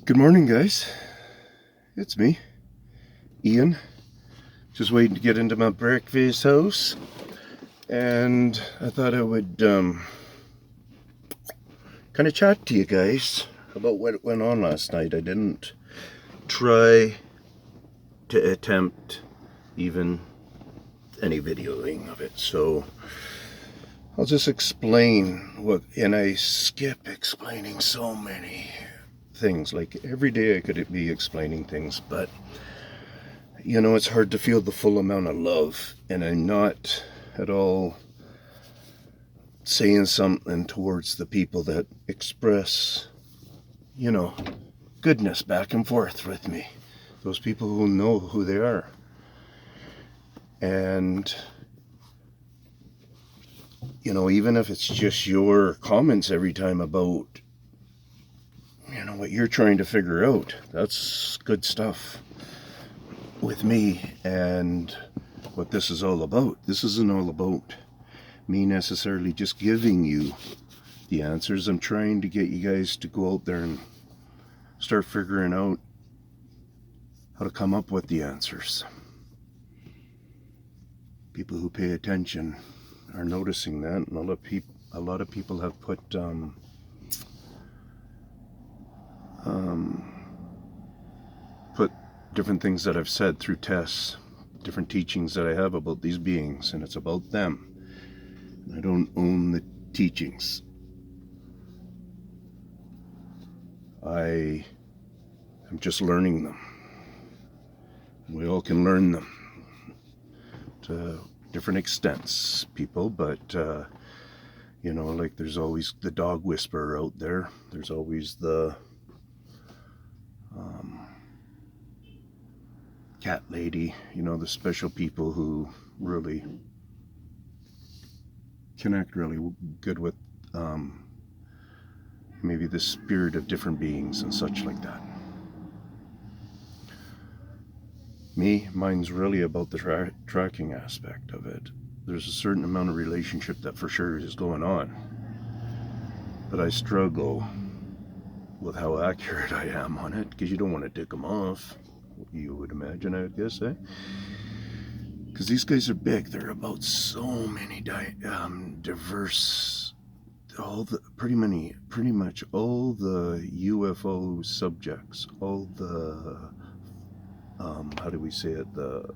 Good morning, guys. It's me, Ian. Just waiting to get into my breakfast house. And I thought I would kind of chat to you guys about what went on last night. I didn't try to attempt even any videoing of it. So I'll just explain and I skip explaining so many things. Like every day I could be explaining things, but it's hard to feel the full amount of love, and I'm not at all saying something towards the people that express, goodness back and forth with me. Those people who know who they are. And, even if it's just your comments every time about, what you're trying to figure out, that's good stuff with me and what this is all about. This isn't all about me necessarily just giving you the answers. I'm trying to get you guys to go out there and start figuring out how to come up with the answers. People who pay attention are noticing that, and a lot of people have put different things that I've said through tests, different teachings that I have about these beings, and it's about them. I don't own the teachings. I am just learning them. We all can learn them to different extents, people, but like there's always the dog whisperer out there. There's always the cat lady, the special people who really connect really good with maybe the spirit of different beings and such like that. Mine's really about the tracking aspect of it. There's a certain amount of relationship that for sure is going on, but I struggle with how accurate I am on it, because you don't want to tick them off, you would imagine, I guess, because these guys are big. They're about so many diverse, pretty much all the UFO subjects, all the how do we say it, the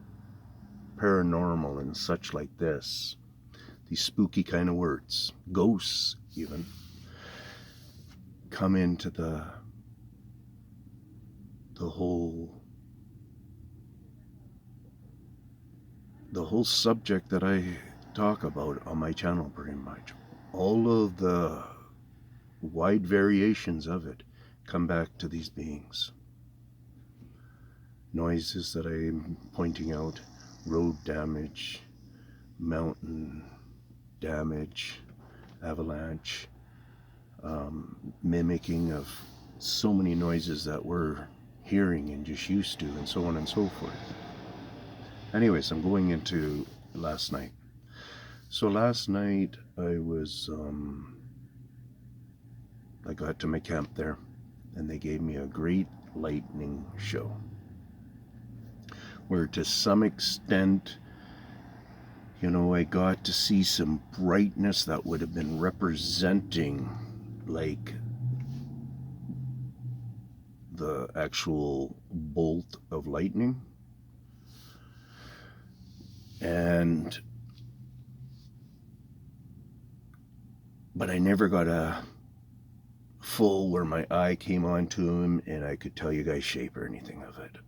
paranormal and such like this, these spooky kind of words, ghosts even, come into the whole subject that I talk about on my channel. Pretty much all of the wide variations of it come back to these beings. Noises that I'm pointing out, road damage, mountain damage, avalanche, mimicking of so many noises that we're hearing and just used to, and so on and so forth. Anyways, I'm going into last night. So last night I was, I got to my camp there, and they gave me a great lightning show, where to some extent, I got to see some brightness that would have been representing like the actual bolt of lightning. But I never got a full where my eye came onto him and I could tell you guys shape or anything of it.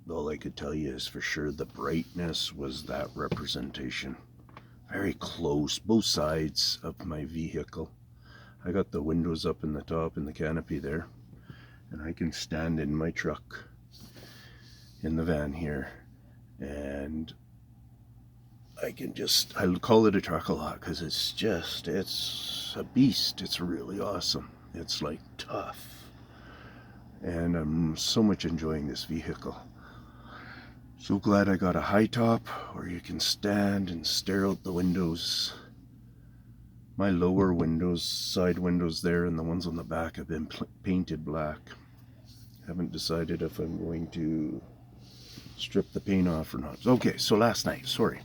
All I could tell you is for sure the brightness was that representation. Very close, both sides of my vehicle. I got the windows up in the top in the canopy there, and I can stand in my truck in the van here, and I call it a truck a lot because it's a beast. It's really awesome. It's like tough, and I'm so much enjoying this vehicle. So glad I got a high top where you can stand and stare out the windows. My lower windows, side windows there, and the ones on the back have been painted black. Haven't decided if I'm going to strip the paint off or not. Okay, so last night, sorry.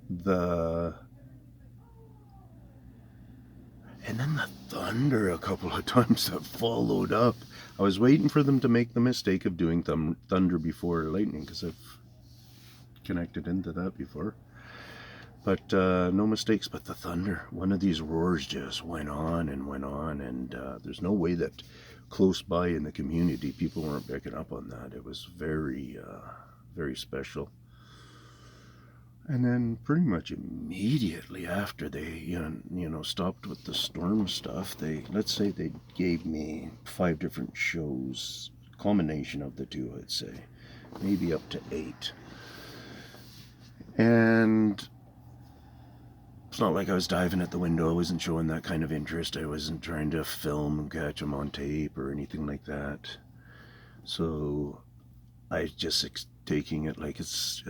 The And then the thunder a couple of times that followed up. I was waiting for them to make the mistake of doing thunder before lightning, because I've connected into that before. But no mistakes. But the thunder, one of these roars just went on, and there's no way that close by in the community people weren't picking up on that. It was very, very special. And then pretty much immediately after they, stopped with the storm stuff, let's say they gave me 5 different shows, culmination of the 2, I'd say, maybe up to 8. And it's not like I was diving at the window. I wasn't showing that kind of interest. I wasn't trying to film and catch them on tape or anything like that. So I just taking it like it's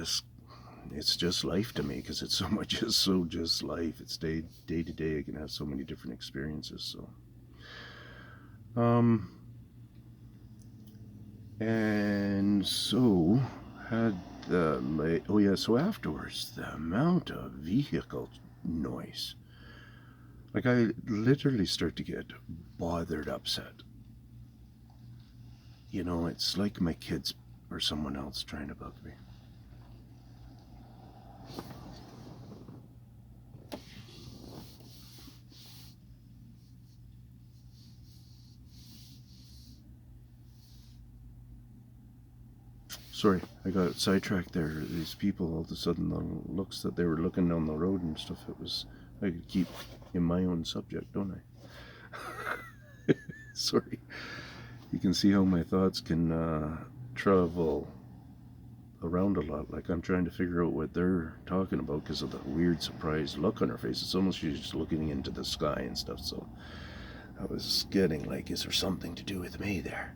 just life to me, because it's so much just life. It's day to day. I can have so many different experiences. And so so afterwards, the amount of vehicle noise, like I literally start to get bothered, upset. It's like my kids or someone else trying to bug me. Sorry, I got sidetracked there. These people, all of a sudden, the looks that they were looking down the road and stuff, I could keep in my own subject, don't I? Sorry. You can see how my thoughts can travel around a lot. Like I'm trying to figure out what they're talking about because of the weird surprised look on her face. It's almost she's just looking into the sky and stuff. So I was getting like, is there something to do with me there?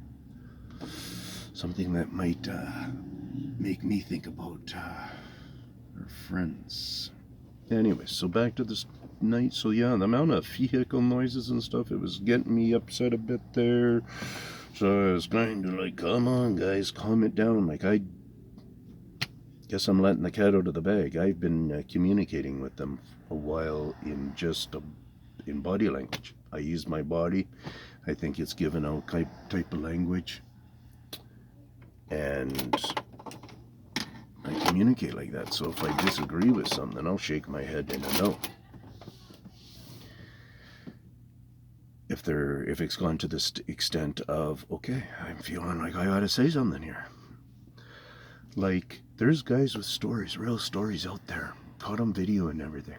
Something that might make me think about our friends. Anyway, so back to this night. So yeah, the amount of vehicle noises and stuff, it was getting me upset a bit there. So I was trying to like, come on guys, calm it down. Like I guess I'm letting the cat out of the bag. I've been communicating with them a while in body language. I use my body. I think it's given out type of language. And I communicate like that. So if I disagree with something, I'll shake my head in a no. If it's gone to this extent of, okay, I'm feeling like I gotta say something here. Like, there's guys with stories, real stories out there, caught on video and everything.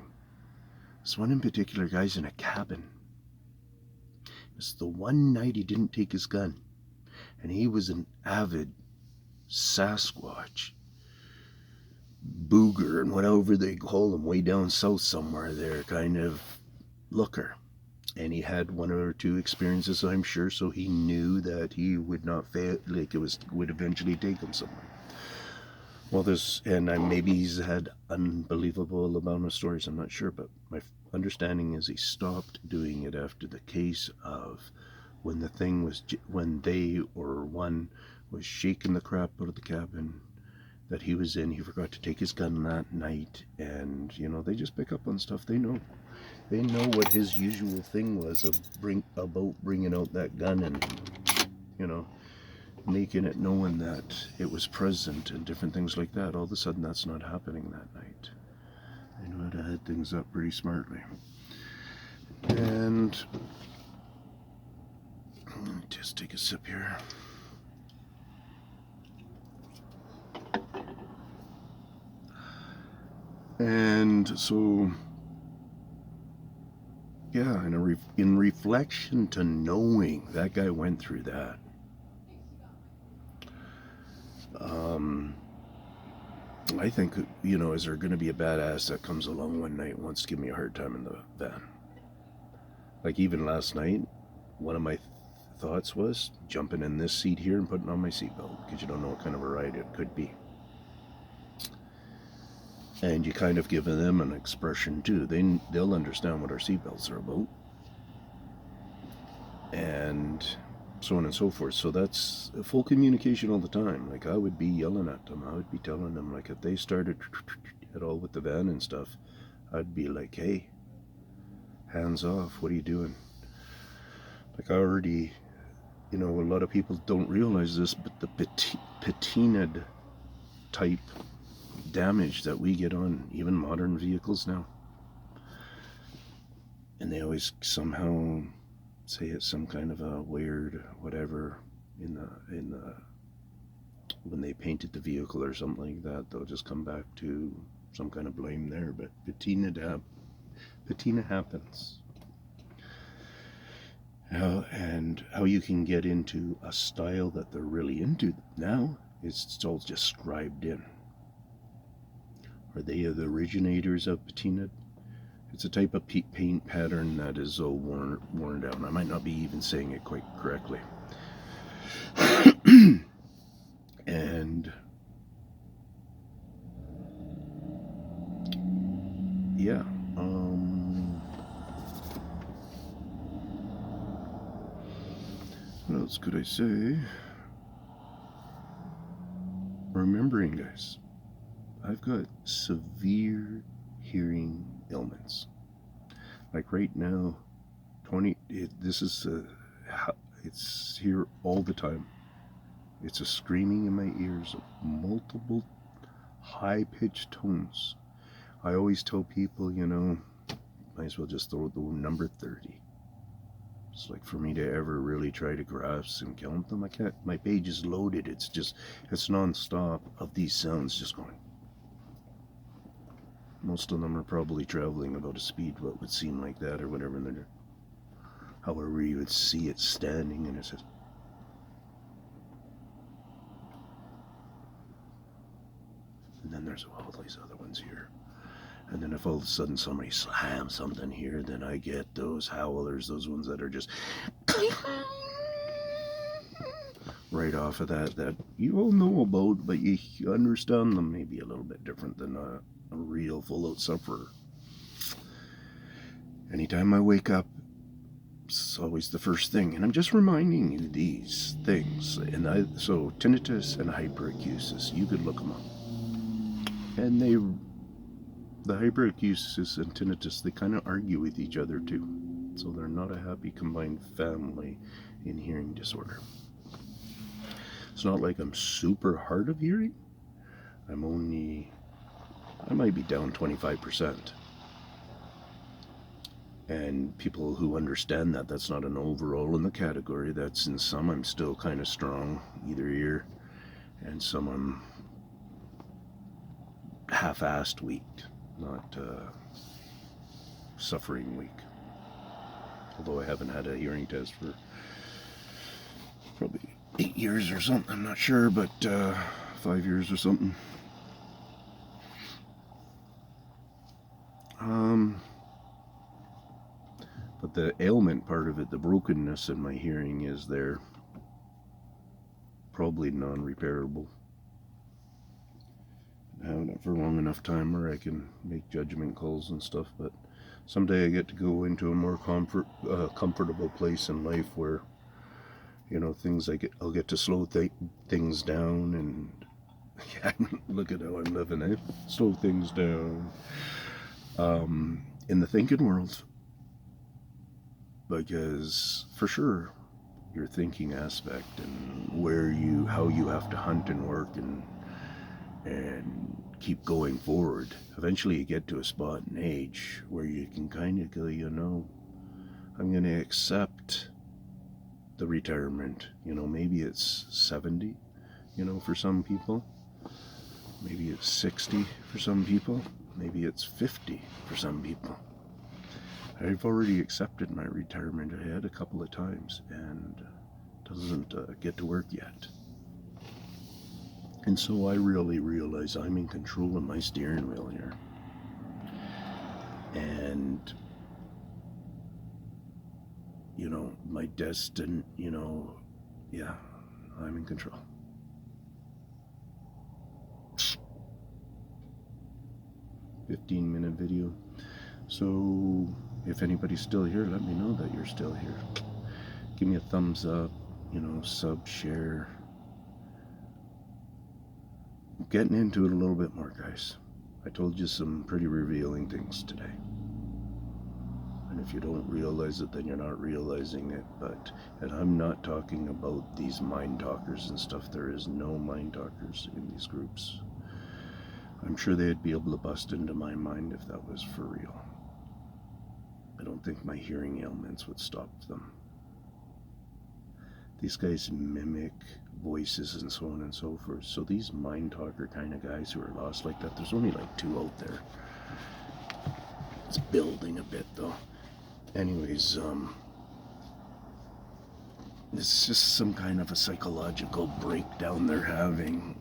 This one in particular, guy's in a cabin. It's the one night he didn't take his gun. And he was an avid Sasquatch, booger, and whatever they call them way down south somewhere there, kind of looker. And he had 1 or 2 experiences, I'm sure, so he knew that he would not fail, like would eventually take him somewhere. Well, maybe he's had unbelievable amount of stories, I'm not sure, but my understanding is he stopped doing it after the case of when they or one was shaking the crap out of the cabin that he was in. He forgot to take his gun that night, and they just pick up on stuff. They know what his usual thing was about bringing out that gun and making it knowing that it was present and different things like that. All of a sudden that's not happening that night. They know how to head things up pretty smartly. And just take a sip here. And so, yeah, in reflection to knowing that guy went through that, I think, is there going to be a badass that comes along one night and wants to give me a hard time in the van? Like even last night, one of my thoughts was jumping in this seat here and putting on my seatbelt, because you don't know what kind of a ride it could be. And you kind of give them an expression too. They'll understand what our seatbelts are about. and so on and so forth. So that's full communication all the time. Like, I would be yelling at them. I would be telling them, like, if they started at all with the van and stuff, I'd be like, hey, hands off, what are you doing? Like, I already, a lot of people don't realize this, but the patina'd type damage that we get on even modern vehicles now, and they always somehow say it's some kind of a weird whatever in the when they painted the vehicle or something like that, they'll just come back to some kind of blame there. But patina happens. And how you can get into a style that they're really into now, it's all just scribed in. Are they the originators of patina? It's a type of paint pattern that is all worn down. I might not be even saying it quite correctly. And yeah, what else could I say? Remembering, guys, I've got severe hearing ailments. Like right now, it's here all the time. It's a screaming in my ears of multiple high-pitched tones. I always tell people, might as well just throw the number 30. It's like, for me to ever really try to grasp and count them, I can't. My page is loaded. It's non-stop of these sounds just going. Most of them are probably traveling about a speed what would seem like that or whatever. However you would see it standing, and it says, and then there's all these other ones here. And then if all of a sudden somebody slams something here, then I get those howlers, those ones that are just right off of that you all know about, but you understand them maybe a little bit different than a real full-out sufferer. Anytime I wake up, it's always the first thing, and I'm just reminding you these things. So tinnitus and hyperacusis, you could look them up, and the hyperacusis and tinnitus, they kind of argue with each other too. So they're not a happy combined family in hearing disorder. It's not like I'm super hard of hearing. I might be down 25%. And people who understand that's not an overall in the category. That's in some I'm still kind of strong, either ear, and some I'm half-assed weak. Not suffering weak. Although I haven't had a hearing test for probably 8 years or something, I'm not sure, but 5 years or something. But the ailment part of it, the brokenness in my hearing, is there. Probably non-repairable. Having it for a long enough time where I can make judgment calls and stuff, but someday I get to go into a more comfortable place in life where, I'll get to slow things down, and yeah, look at how I'm living, eh? Slow things down. In the thinking world, because for sure, your thinking aspect and how you have to hunt and work and keep going forward. Eventually you get to a spot in age where you can kind of go, I'm going to accept the retirement. Maybe it's 70, for some people. Maybe it's 60 for some people. Maybe it's 50 for some people. I've already accepted my retirement. I had a couple of times, and doesn't get to work yet. And so I really realize I'm in control of my steering wheel here. And, my destiny, yeah, I'm in control. A 15-minute video. So if anybody's still here, let me know that you're still here. Give me a thumbs up, sub, share. I'm getting into it a little bit more, guys. I told you some pretty revealing things today. And if you don't realize it, then you're not realizing it. And I'm not talking about these mind talkers and stuff. There is no mind talkers in these groups. I'm sure they'd be able to bust into my mind if that was for real. I don't think my hearing ailments would stop them. These guys mimic voices and so on and so forth. So these mind talker kind of guys who are lost like that, there's only like 2 out there. It's building a bit though. Anyways, it's just some kind of a psychological breakdown they're having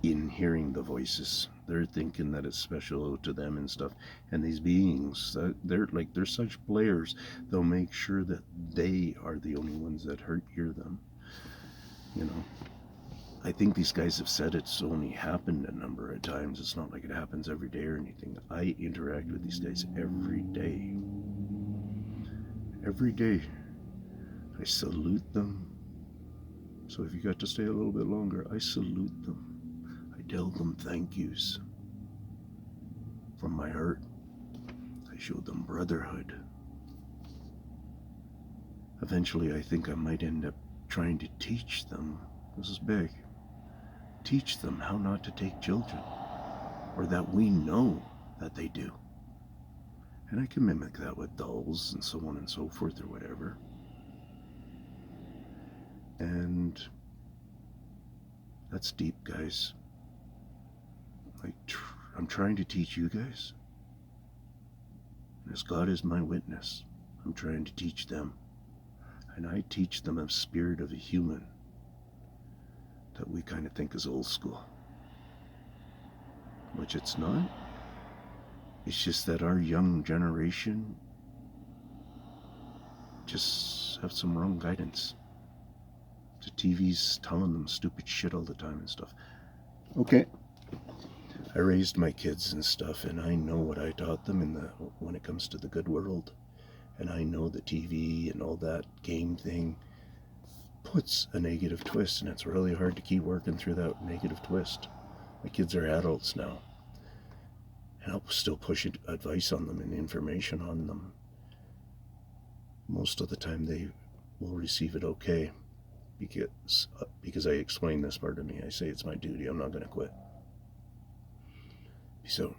in hearing the voices. They're thinking that it's special to them and stuff. And these beings, they're such players, they'll make sure that they are the only ones that hear them. I think these guys have said it's only happened a number of times. It's not like it happens every day or anything. I interact with these guys every day. Every day. I salute them. So if you got to stay a little bit longer, I salute them. I tell them thank yous from my heart. I show them brotherhood. Eventually, I think I might end up trying to teach them, this is big, teach them how not to take children, or that we know that they do. And I can mimic that with dolls and so on and so forth or whatever. And that's deep, guys. I'm trying to teach you guys. And as God is my witness, I'm trying to teach them. And I teach them a spirit of a human that we kind of think is old school. Which it's not. It's just that our young generation just have some wrong guidance. The TV's telling them stupid shit all the time and stuff. Okay. I raised my kids and stuff, and I know what I taught them when it comes to the good world. And I know the TV and all that game thing puts a negative twist, and it's really hard to keep working through that negative twist. My kids are adults now, and I'll still push advice on them and information on them. Most of the time they will receive it okay, because I explain this part of me. I say it's my duty. I'm not going to quit. So